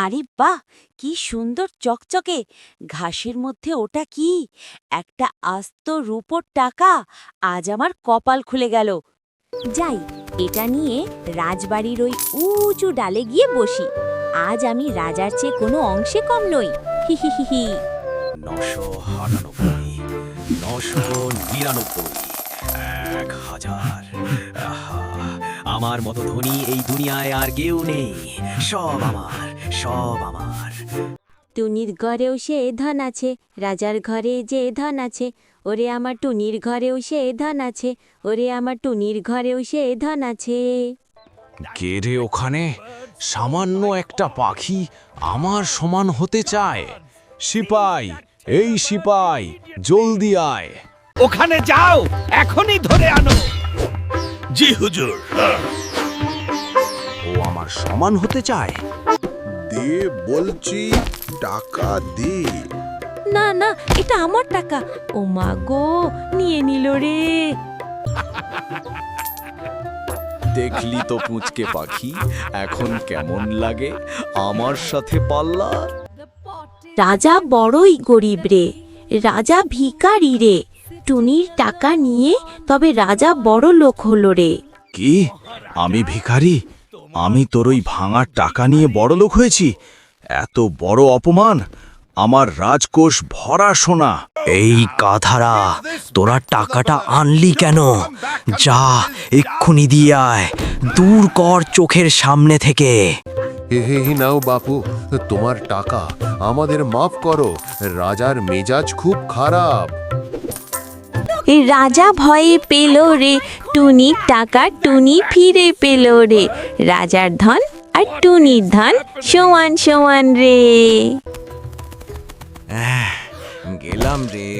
আরে বাহ, কি সুন্দর চকচকে! ঘাসের মধ্যে ওটা কি? একটা আস্ত রূপোর টাকা! আজ আমার কপাল খুলে গেল। যাই, এটা নিয়ে রাজবাড়ির ওই উঁচু ডালে গিয়ে বসি। আজ আমি রাজার চেয়ে কোনো অংশে কম নই। হি হি হি হি। 999, 999, 1000। আহা, আমার মতো ধনী এই দুনিয়ায় আর কেউ নেই। সব আমার, সব আমার। টুনির ঘরেও সে ধন আছে, রাজার ঘরে যে ধন আছে। ওরে আমার টুনির ঘরেও সে ধন আছে, ওরে আমার টুনির ঘরেও সে ধন আছে। কে রে ওখানে? সামান্য একটা পাখি আমার সমান হতে চায়। সিপাই, এই সিপাই, জলদি আয়। ওখানে যাও, এখনই ধরে আনো। জি হুজুর। ও আমার সমান হতে চায়। দে বলছি, টাকা দে। না না, এটা আমার টাকা। ও মা গো, নিয়ে নিল রে। দেখলি তো পুঁচকে পাখি, এখন কেমন লাগে আমার সাথে পাল্লা? রাজা বড়ই গরিব রে, রাজা ভিখারি রে। টুনির টাকা নিয়ে তবে রাজা বড় লোক হলো রে। কি? আমি ভিখারি? আমি তোর ওই ভাঙা টাকা নিয়ে বড়লোক হয়েছি? এত বড় অপমান! আমার রাজকোষ ভরা সোনা। এই গাধারা, তোরা টাকাটা আনলি কেন? যা, এক্ষুনি দিয়ে আয়। দূর কর চোখের সামনে থেকে। হে নাও বাপু, তোমার টাকা আমাদের মাফ করো। রাজার মেজাজ খুব খারাপ। রাজা ভয়ে পেল রে, টুনির টাকা টুনি ফিরে পেল রে। রাজার ধন আর টুনির ধন সমান সমান রে। গেলাম রে।